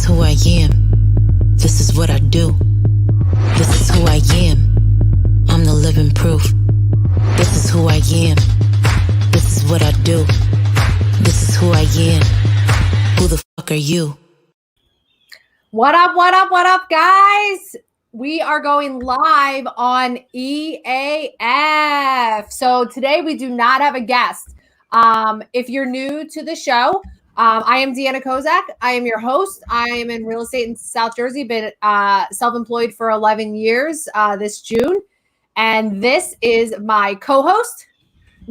who I am. This is what I do. This is who I am. I'm the living proof. This is who I am. This is what I do. This is who I am. Who the fuck are you? What up, guys? We are going live on EAF. So today we do not have a guest. If you're new to the show, I am Deanna Kozak. I am your host. I am in real estate in South Jersey, been self-employed for 11 years this June. And this is my co-host,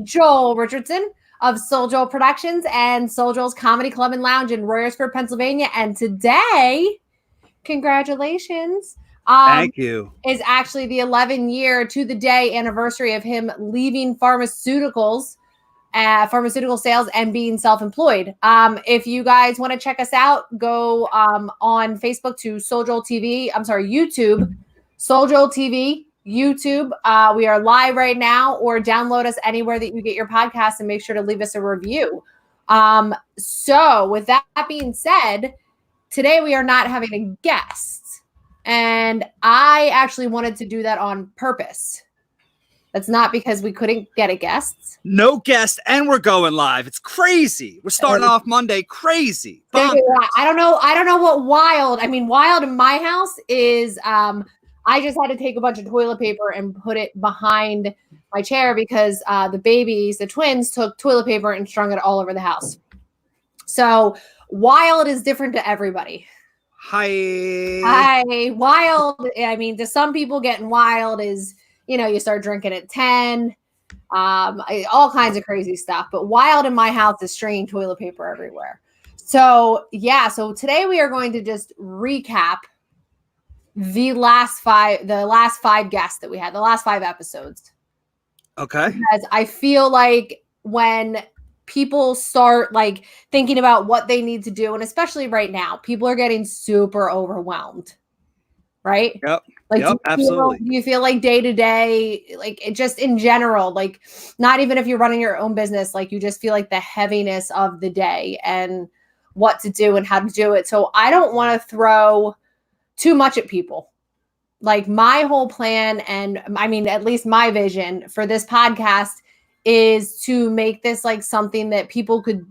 Joel Richardson of Soul Joel Productions and Soul Joel's Comedy Club and Lounge in Royersford, Pennsylvania. And today, congratulations. Thank you. Is actually the 11-year to the day anniversary of him leaving pharmaceutical sales and being self-employed. If you guys want to check us out, go on Facebook to Soul Joel TV. I'm sorry, YouTube, Soul Joel TV, YouTube. We are live right now, or download us anywhere that you get your podcast and make sure to leave us a review. So with that being said, today we are not having a guest. And I actually wanted to do that on purpose. That's not because we couldn't get a guest. No guest, and we're going live. It's crazy. We're starting off Monday crazy. I don't know what wild. I mean, wild in my house is I just had to take a bunch of toilet paper and put it behind my chair because the babies, the twins, took toilet paper and strung it all over the house. So wild is different to everybody. Hi. Wild. I mean, to some people, getting wild is, you start drinking at 10, all kinds of crazy stuff. But wild in my house is stringing toilet paper everywhere. So yeah. So today we are going to just recap the last five guests that we had, the last 5 episodes. Okay. Because I feel like when people start like thinking about what they need to do, and especially right now, people are getting super overwhelmed, right? Yep. Like, Absolutely. Do you feel like day to day, like it just in general, like not even if you're running your own business, like you just feel like the heaviness of the day and what to do and how to do it. So I don't want to throw too much at people. Like my whole plan, and I mean, at least my vision for this podcast is to make this like something that people could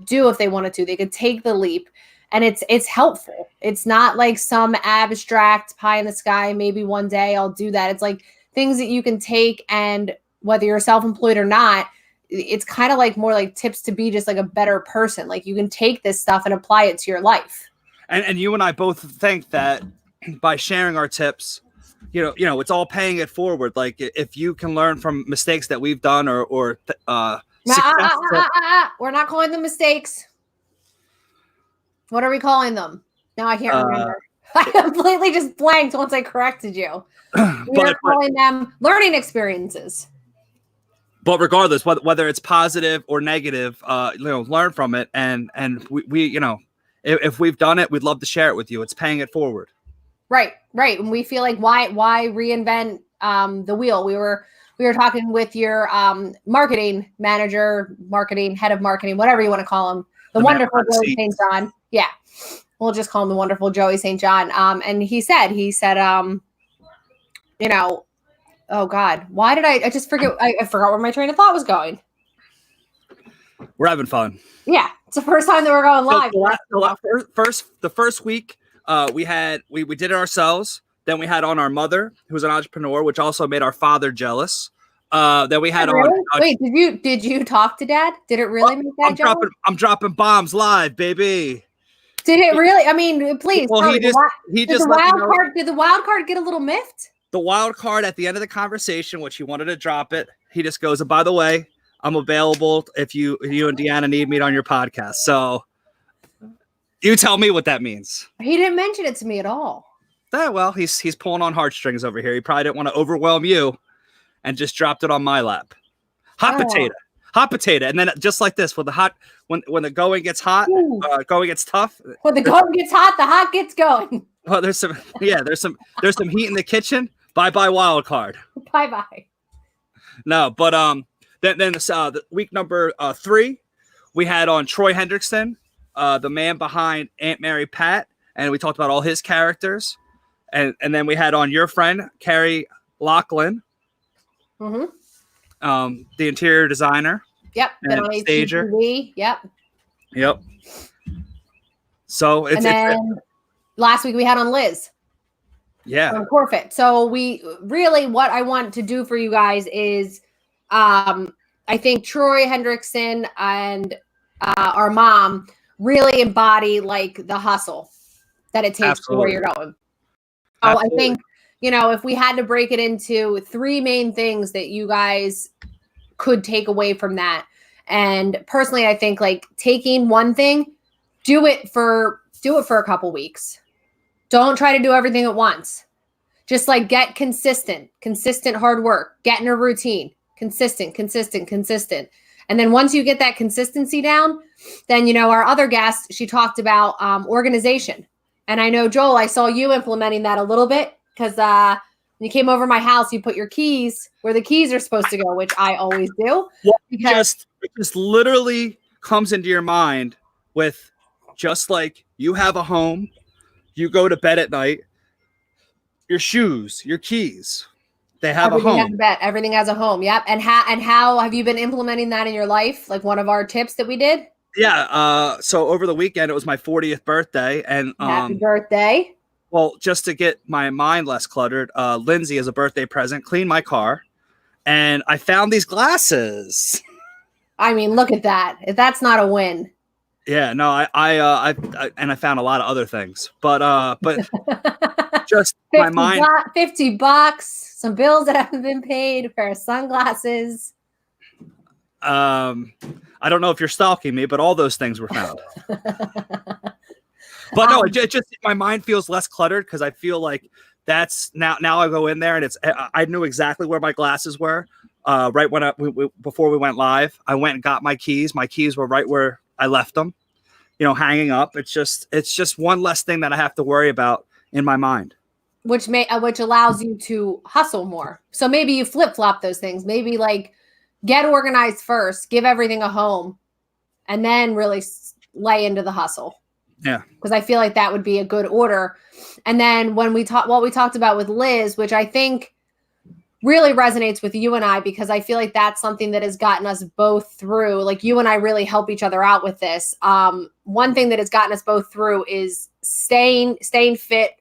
do if they wanted to. They could take the leap, and it's helpful. It's not like some abstract pie in the sky. Maybe one day I'll do that. It's like things that you can take, and whether you're self-employed or not, it's kind of like more like tips to be just like a better person. Like you can take this stuff and apply it to your life. And you and I both think that by sharing our tips, it's all paying it forward. Like if you can learn from mistakes that we've done or we're not calling them mistakes. What are we calling them? Now I can't remember. I completely just blanked once I corrected you. We're calling them learning experiences. But regardless, whether it's positive or negative, learn from it. And we if we've done it, we'd love to share it with you. It's paying it forward. Right. And we feel like why reinvent the wheel? We were talking with your marketing manager, head of marketing, whatever you want to call him, the wonderful Joey St. John. Yeah, we'll just call him the wonderful Joey St. John. And he said, oh God, why did I just forget? I forgot where my train of thought was going. We're having fun. Yeah, it's the first time that we're going live. The first week. We did it ourselves. Then we had on our mother, who's an entrepreneur, which also made our father jealous. Then we had on. Wait, did you talk to Dad? Did it really make Dad jealous? I'm dropping bombs live, baby. Did it really? I mean, please. Well, did the wild card get a little miffed? The wild card at the end of the conversation, which he wanted to drop it, he just goes, "And by the way, I'm available if you and Deanna need me on your podcast." So. You tell me what that means. He didn't mention it to me at all. Well, he's pulling on heartstrings over here. He probably didn't want to overwhelm you and just dropped it on my lap. Hot potato. And then just like this, when the going gets hot, going gets tough. When the going gets hot, the hot gets going. Well, there's some heat in the kitchen. Bye wild card. Bye. No, but then the week number 3, we had on Troy Hendrickson, the man behind Aunt Mary Pat, and we talked about all his characters, and then we had on your friend Carrie Lachlan, Mm-hmm. The interior designer. Yep. Been on stager. HGTV. Yep. So and then last week we had on Liz. Yeah. From Corfit. So we really, what I want to do for you guys is, I think Troy Hendrickson and our mom really embody like the hustle that it takes to where you're going. So I think, if we had to break it into 3 main things that you guys could take away from that. And personally, I think like taking one thing, do it for a couple weeks. Don't try to do everything at once. Just like get consistent hard work, get in a routine, consistent. And then once you get that consistency down, then, our other guest, she talked about organization. And I know, Joel, I saw you implementing that a little bit because when you came over my house, you put your keys where the keys are supposed to go, which I always do. Well, it just literally comes into your mind with just like you have a home, you go to bed at night, your shoes, your keys, they have everything a home. Everything has a home. Yep. And how have you been implementing that in your life? Like one of our tips that we did? Yeah. So over the weekend, it was my 40th birthday, and happy birthday. Well, just to get my mind less cluttered, Lindsay, as a birthday present, cleaned my car, and I found these glasses. I mean, look at that. If that's not a win. Yeah, no, I found a lot of other things, but just my mind. $50, some bills that haven't been paid, a pair of sunglasses. I don't know if you're stalking me, but all those things were found. But no, it just my mind feels less cluttered because I feel like that's now I go in there and I knew exactly where my glasses were. Right when before we went live, I went and got my keys. My keys were right where I left them, hanging up. It's just one less thing that I have to worry about in my mind. Which allows you to hustle more. So maybe you flip-flop those things. Maybe like get organized first, give everything a home, and then really lay into the hustle. Yeah. Because I feel like that would be a good order. And then when we talked about with Liz, which I think really resonates with you and I, because I feel like that's something that has gotten us both through. Like you and I really help each other out with this. One thing that has gotten us both through is staying fit,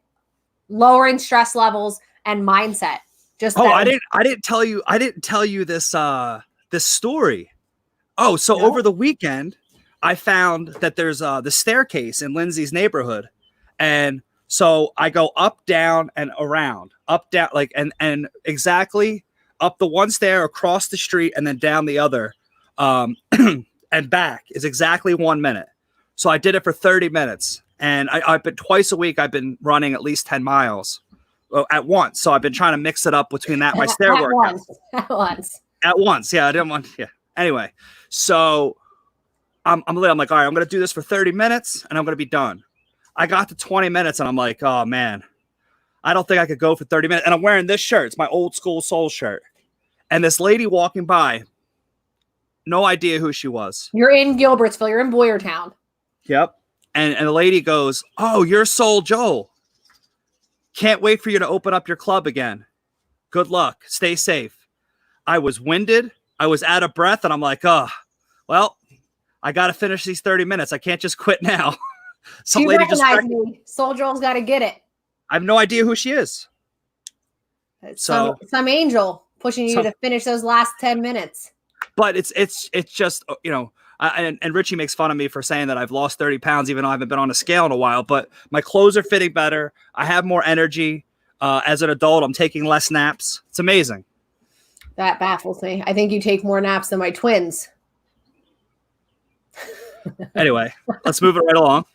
lowering stress levels, and mindset. I didn't tell you this this story. Oh, so over the weekend, I found that there's the staircase in Lindsay's neighborhood, and so I go up, down, and around, up, down, like and exactly up the one stair, across the street, and then down the other, and back is exactly 1 minute. So I did it for 30 minutes, and I've been twice a week. I've been running at least 10 miles at once. So I've been trying to mix it up between that my stair work at once. Yeah, I didn't want. Yeah. Anyway, so I'm like, all right, I'm going to do this for 30 minutes and I'm going to be done. I got to 20 minutes and I'm like, oh man, I don't think I could go for 30 minutes. And I'm wearing this shirt. It's my old school soul shirt. And this lady walking by, no idea who she was. You're in Gilbertsville. You're in Boyertown. Yep. And the lady goes, oh, you're Soul Joel. Can't wait for you to open up your club again. Good luck. Stay safe. I was winded. I was out of breath. And I'm like, oh, well, I got to finish these 30 minutes. I can't just quit now. Some lady recognize me. Soul Joel's got to get it. I have no idea who she is. Some angel pushing you to finish those last 10 minutes. But it's just, and Richie makes fun of me for saying that I've lost 30 pounds, even though I haven't been on a scale in a while. But my clothes are fitting better. I have more energy. As an adult, I'm taking less naps. It's amazing. That baffles me. I think you take more naps than my twins. Anyway, let's move it right along.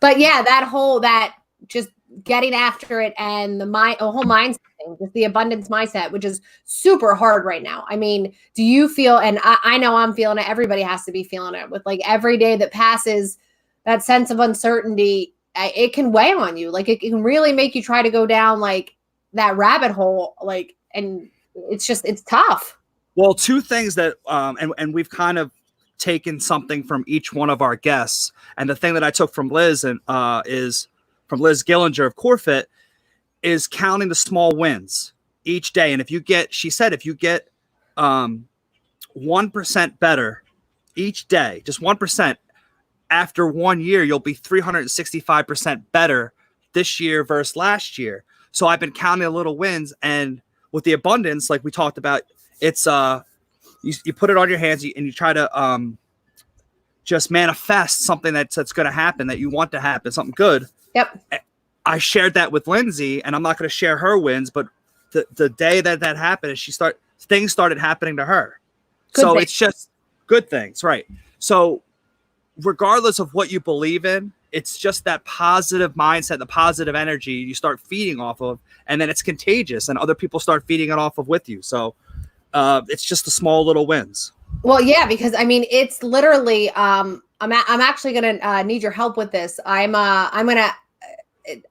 But yeah, that just getting after it and the whole mindset thing, just the abundance mindset, which is super hard right now. I mean, do you feel, and I know I'm feeling it, everybody has to be feeling it, with like every day that passes, that sense of uncertainty, it can weigh on you. Like it can really make you try to go down like that rabbit hole, like, and it's tough. Well, two things that, and we've kind of taken something from each one of our guests. And the thing that I took from Liz is from Liz Gillinger of CoreFit, is counting the small wins each day. And she said, if you get 1% better each day, just 1%, after 1 year, you'll be 365% better this year versus last year. So I've been counting the little wins, and with the abundance, like we talked about, it's you put it on your hands and you try to just manifest something that's going to happen, that you want to happen, something good. Yep. I shared that with Lindsay, and I'm not going to share her wins, but the day that happened, things started happening to her. It's just good things, right? So regardless of what you believe in, it's just that positive mindset, the positive energy you start feeding off of, and then it's contagious, and other people start feeding it off of with you. So it's just the small little wins. Well, yeah, because I mean, it's literally. I'm actually gonna need your help with this. I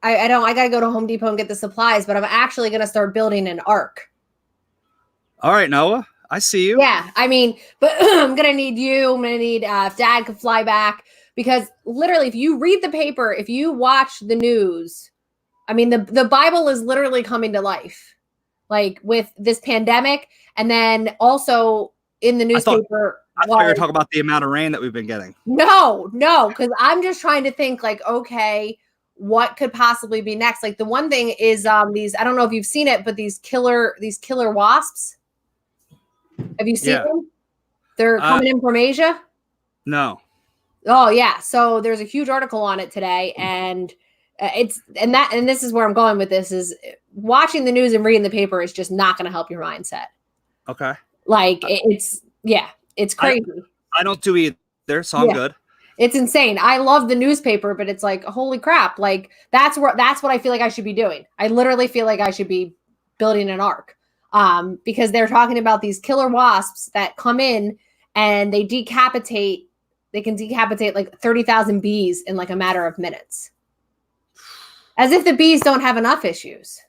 gotta go to Home Depot and get the supplies, but I'm actually gonna start building an ark. All right, Noah, I see you. Yeah, I mean, but I'm gonna need you. I'm gonna need if Dad could fly back, because literally, if you read the paper, if you watch the news, I mean, the Bible is literally coming to life, like with this pandemic, and then also in the newspaper. I thought you were talking about the amount of rain that we've been getting. No, because I'm just trying to think, like, okay, what could possibly be next? Like, the one thing is these, I don't know if you've seen it, but these killer wasps. Have you seen them? They're coming in from Asia. No. Oh yeah. So there's a huge article on it today, and this is where I'm going with this, is watching the news and reading the paper is just not going to help your mindset. Okay. Like it's crazy. I don't do either, so I'm good. It's insane. I love the newspaper, but it's like, holy crap. Like that's what I feel like I should be doing. I literally feel like I should be building an ark. Because they're talking about these killer wasps that come in and they can decapitate like 30,000 bees in like a matter of minutes. As if the bees don't have enough issues.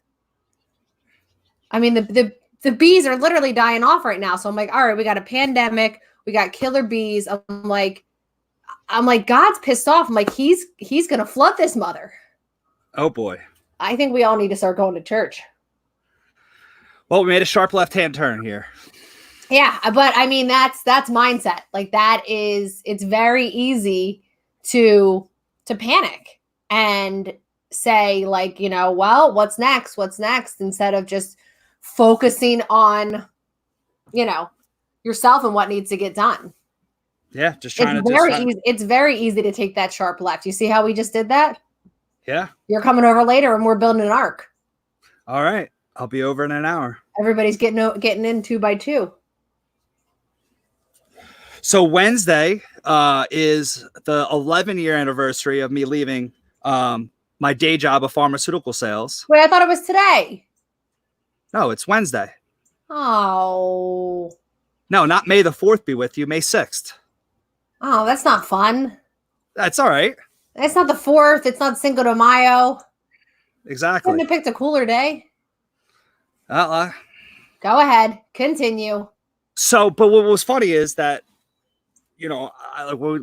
I mean, the bees are literally dying off right now. So I'm like, all right, we got a pandemic, we got killer bees. I'm like, God's pissed off. I'm like, he's going to flood this mother. Oh boy. I think we all need to start going to church. Well, we made a sharp left-hand turn here. Yeah, but I mean, that's mindset. Like it's very easy to panic and say, like, well, what's next? Instead of just focusing on, yourself and what needs to get done. Yeah, just it's very easy to take that sharp left. You see how we just did that? Yeah. You're coming over later and we're building an ark. All right. I'll be over in an hour. Everybody's getting in 2 by 2. So Wednesday is the 11-year anniversary of me leaving my day job of pharmaceutical sales. Wait, I thought it was today. No, it's Wednesday. Oh. No, not May the 4th be with you, May 6th. Oh, that's not fun. That's all right. It's not the 4th. It's not Cinco de Mayo. Exactly. Couldn't have picked a cooler day. Go ahead. Continue. So, but what was funny is that, we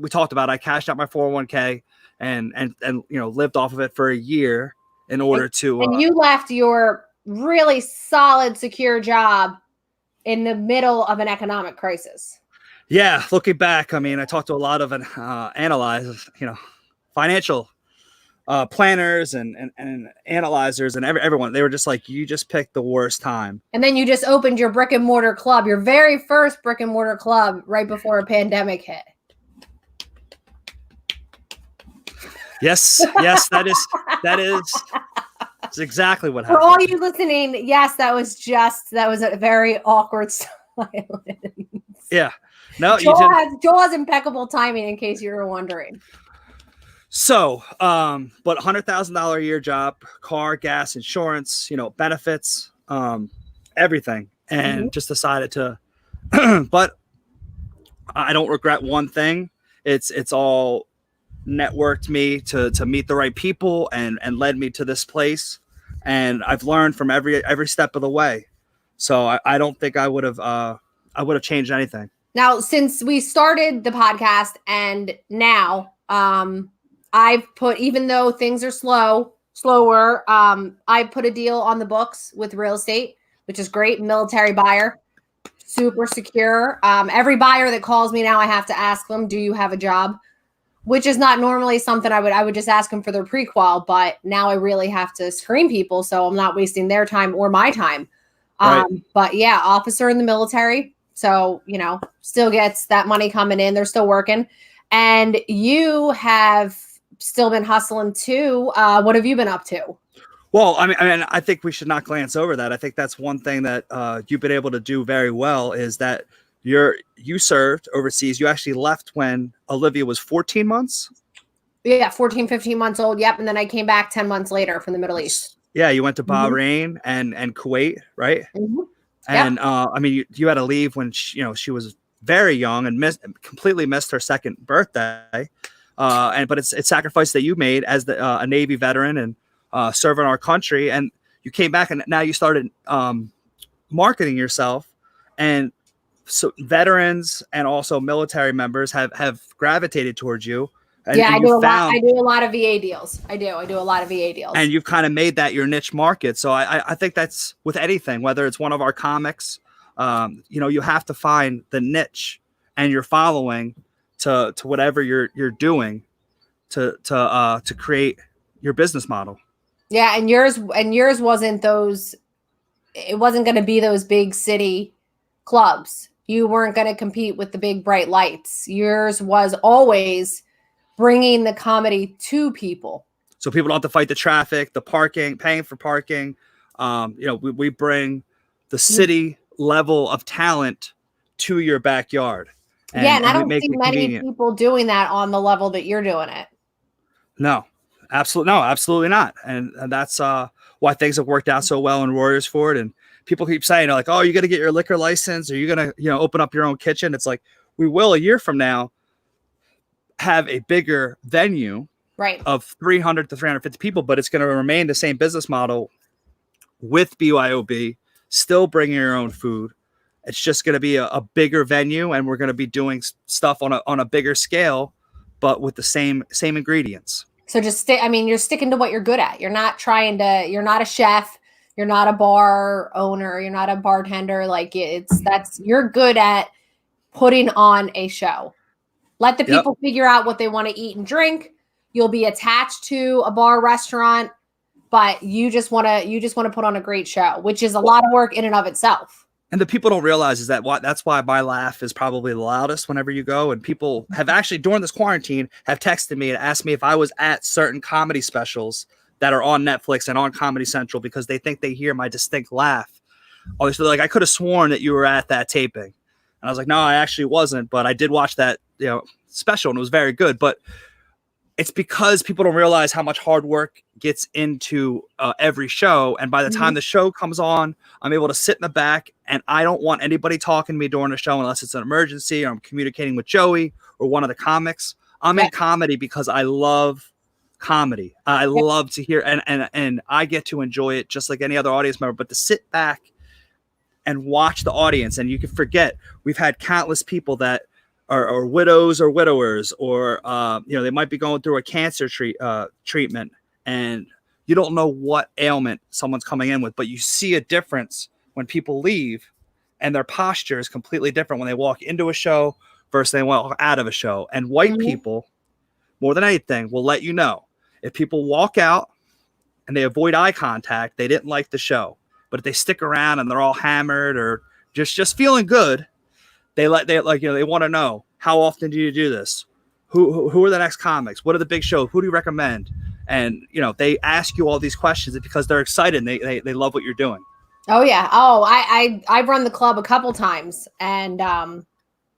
talked about, I cashed out my 401k and lived off of it for a year in order to. And you left your really solid, secure job in the middle of an economic crisis. Yeah. Looking back, I mean, I talked to a lot of analyzers, financial planners and analyzers and everyone. They were just like, you just picked the worst time. And then you just opened your brick and mortar club, your very first brick and mortar club, right before a pandemic hit. Yes, that is exactly what happened. For all you listening, yes, that was a very awkward silence. Yeah. No, Joel has impeccable timing, in case you were wondering. So, but $100,000 a year job, car, gas, insurance, benefits, everything. And just decided to, but I don't regret one thing. It's all networked me to meet the right people and led me to this place. And I've learned from every step of the way. So I don't think I would have changed anything. Now, since we started the podcast and now, I've put, even though things are slower, I put a deal on the books with real estate, which is great. Military buyer, super secure. Every buyer that calls me now, I have to ask them, do you have a job? Which is not normally something I would just ask them for their prequal, but now I really have to screen people, so I'm not wasting their time or my time. Right. But yeah, officer in the military, so still gets that money coming in. They're still working, and you have still been hustling too. What have you been up to? Well, I think we should not glance over that. I think that's one thing that you've been able to do very well is that you served overseas. You actually left when Olivia was 14 months. Yeah, 14, 15 months old. Yep. And then I came back 10 months later from the Middle East. Yeah, you went to Bahrain and Kuwait, right? And you had to leave when she was very young and completely missed her second birthday. But it's sacrifice that you made as a Navy veteran and serving our country, and you came back and now you started marketing yourself, and so veterans and also military members have gravitated towards you. And, I do a lot of VA deals. I do a lot of VA deals. And you've kind of made that your niche market. So I think that's with anything, whether it's one of our comics, you have to find the niche and your following to whatever you're doing to create your business model. Yeah, and yours wasn't those. It wasn't going to be those big city clubs. You weren't going to compete with the big bright lights. Yours was always bringing the comedy to people, so people don't have to fight the traffic, the parking, paying for parking. We bring the city level of talent to your backyard. And I don't see many people doing that on the level that you're doing it. No, absolutely not. And that's why things have worked out so well in Royersford. And people keep saying, like, oh, you got to get your liquor license, or you're going to, open up your own kitchen. It's like, we will a year from now have a bigger venue, right, of 300 to 350 people, but it's going to remain the same business model with BYOB, still bringing your own food. It's just going to be a bigger venue, and we're going to be doing stuff on a bigger scale, but with the same ingredients. So just you're sticking to what you're good at. You're not you're not a chef, you're not a bar owner, you're not a bartender. Like you're good at putting on a show. Let the people figure out what they want to eat and drink. You'll be attached to a bar, restaurant, but you just want to put on a great show, which is a lot of work in and of itself. And the people don't realize is that's why my laugh is probably the loudest whenever you go. And people have actually, during this quarantine, have texted me and asked me if I was at certain comedy specials that are on Netflix and on Comedy Central, because they think they hear my distinct laugh. Oh, so like, I could have sworn that you were at that taping. And I was like, no, I actually wasn't, but I did watch that special, and it was very good. But it's because people don't realize how much hard work gets into every show. And by the time the show comes on, I'm able to sit in the back, and I don't want anybody talking to me during the show unless it's an emergency or I'm communicating with Joey or one of the comics. I'm in comedy because I love comedy. I love to hear, and I get to enjoy it just like any other audience member, but to sit back and watch the audience, and you can forget, we've had countless people that are widows or widowers, or they might be going through a cancer treatment, and you don't know what ailment someone's coming in with, but you see a difference when people leave, and their posture is completely different when they walk into a show versus they walk out of a show. And white people, more than anything, will let you know if people walk out and they avoid eye contact, they didn't like the show. But if they stick around and they're all hammered or just feeling good, they want to know, how often do you do this? Who are the next comics? What are the big shows? Who do you recommend? And they ask you all these questions because they're excited and they love what you're doing. Oh yeah. Oh, I've run the club a couple times, and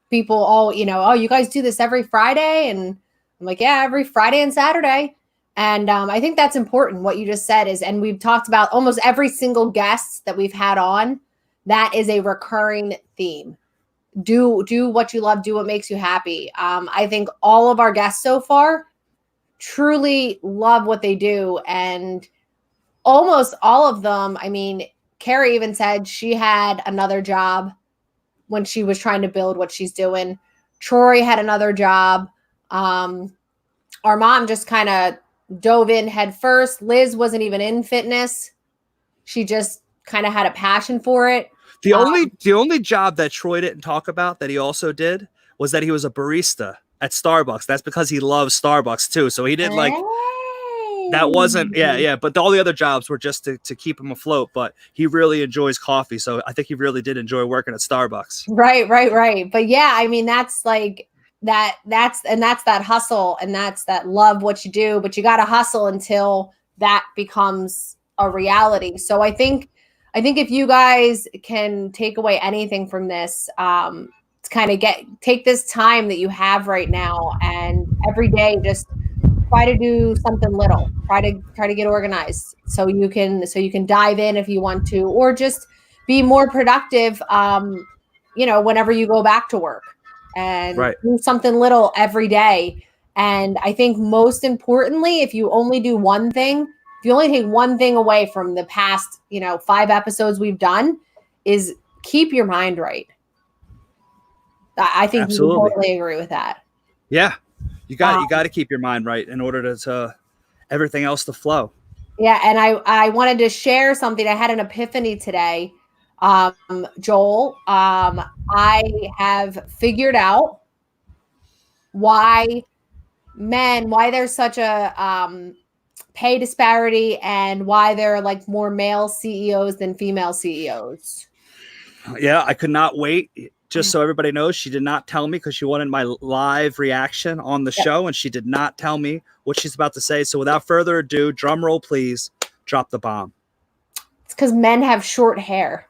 people all oh, you guys do this every Friday, and I'm like, yeah, every Friday and Saturday. And I think that's important. What you just said is, and we've talked about almost every single guest that we've had on, that is a recurring theme. Do what you love, do what makes you happy. I think all of our guests so far truly love what they do. And almost all of them, Carrie even said she had another job when she was trying to build what she's doing. Troy had another job. our mom just kind of dove in head first. Liz wasn't even in fitness. She just kind of had a passion for it. The only job that Troy didn't talk about that he also did was that he was a barista at Starbucks. That's because he loves Starbucks too. So he didn't like that wasn't but all the other jobs were just to keep him afloat. But he really enjoys coffee. So I think he really did enjoy working at Starbucks. Right. But yeah, I mean, that's like that's that hustle, and that's that love what you do, but you got to hustle until that becomes a reality. So I think if you guys can take away anything from this, to kind of take this time that you have right now, and every day just try to do something little. Try to get organized so you can dive in if you want to, or just be more productive. Whenever you go back to work, and do something little every day. And I think most importantly, if you only do one thing, if you only take one thing away from the past, 5 episodes we've done, is keep your mind right. I think you totally agree with that. Yeah. You got to keep your mind right in order to everything else to flow. Yeah. And I wanted to share something. I had an epiphany today. Joel, I have figured out why there's such a pay disparity, and why there are like more male CEOs than female CEOs. Yeah, I could not wait. Just so everybody knows, she did not tell me because she wanted my live reaction on the show, and she did not tell me what she's about to say. So without further ado, drum roll, please, drop the bomb. It's because men have short hair.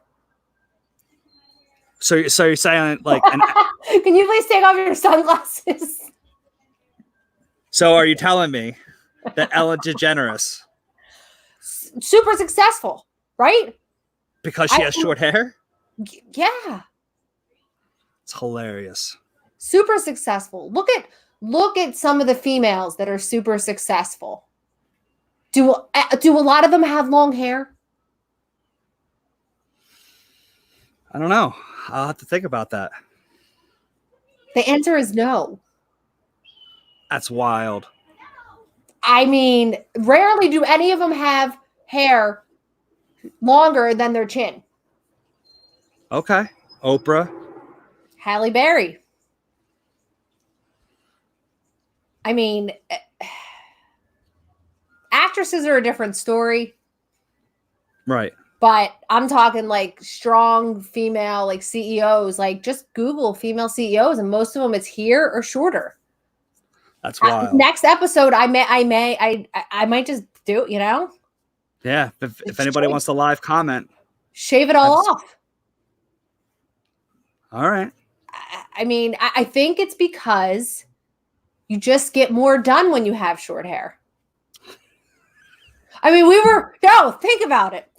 So you're saying like... Can you please take off your sunglasses? So are you telling me that Ellen DeGeneres... super successful, right? Because she has short hair? Yeah. It's hilarious. Super successful. Look at some of the females that are super successful. Do a lot of them have long hair? I don't know. I'll have to think about that. The answer is no. That's wild. I mean, rarely do any of them have hair longer than their chin. Okay. Oprah. Halle Berry. I mean, actresses are a different story. Right. But I'm talking like strong female, like CEOs. Like just Google female CEOs, and most of them it's here or shorter. That's wild. Next episode, I might just do it. Yeah. If anybody wants to live comment, shave it all off. All right. I mean, I think it's because you just get more done when you have short hair. I mean, think about it.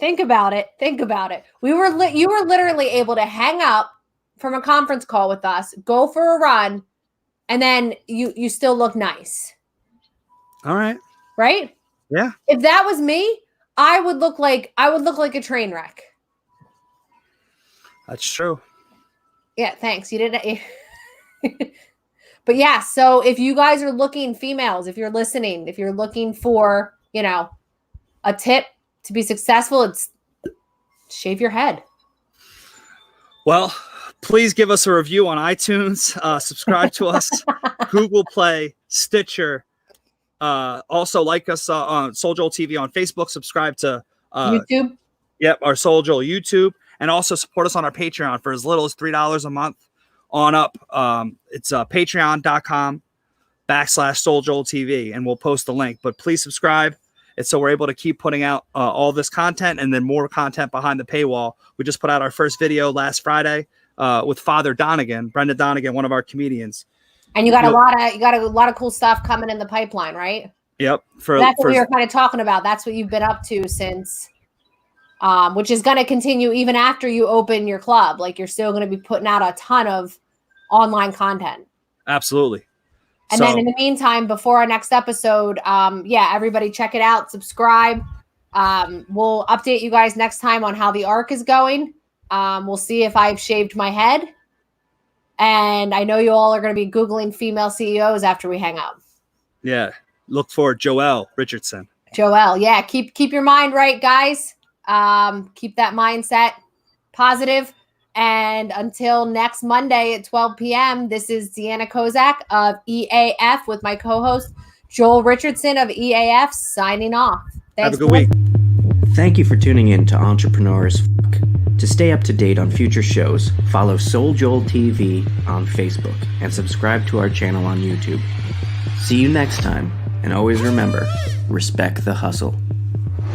You were literally able to hang up from a conference call with us, go for a run, and then you still look nice. All right. Right? Yeah. If that was me, I would look like a train wreck. That's true. Yeah, thanks. You didn't. But yeah, so if you guys are looking, females, if you're listening, if you're looking for, a tip to be successful, it's shave your head. Well, please give us a review on iTunes. Subscribe to us, Google Play, Stitcher. Also like us on Soul Joel TV on Facebook. Subscribe to YouTube. Yep, our Soul Joel YouTube. And also support us on our Patreon for as little as $3 a month on up. It's patreon.com/Soul Joel TV, and we'll post the link. But please subscribe. It's so we're able to keep putting out all this content, and then more content behind the paywall. We just put out our first video last Friday with Father Donegan, Brendan Donegan, one of our comedians. And you got a lot of cool stuff coming in the pipeline, right? Yep. That's what we were kind of talking about. That's what you've been up to since. Which is going to continue even after you open your club. Like you're still going to be putting out a ton of online content. Absolutely. And then in the meantime, before our next episode, everybody check it out. Subscribe. We'll update you guys next time on how the arc is going. We'll see if I've shaved my head. And I know you all are going to be Googling female CEOs after we hang up. Yeah. look for Joel Richardson. Joel, yeah, keep your mind right, guys. Keep that mindset positive. And until next Monday at 12 p.m., this is Deanna Kozak of EAF with my co-host Joel Richardson of EAF signing off. Thanks. Have a good week. Thank you for tuning in to Entrepreneurs Fuck. To stay up to date on future shows, follow Soul Joel TV on Facebook and subscribe to our channel on YouTube. See you next time, and always remember, respect the hustle.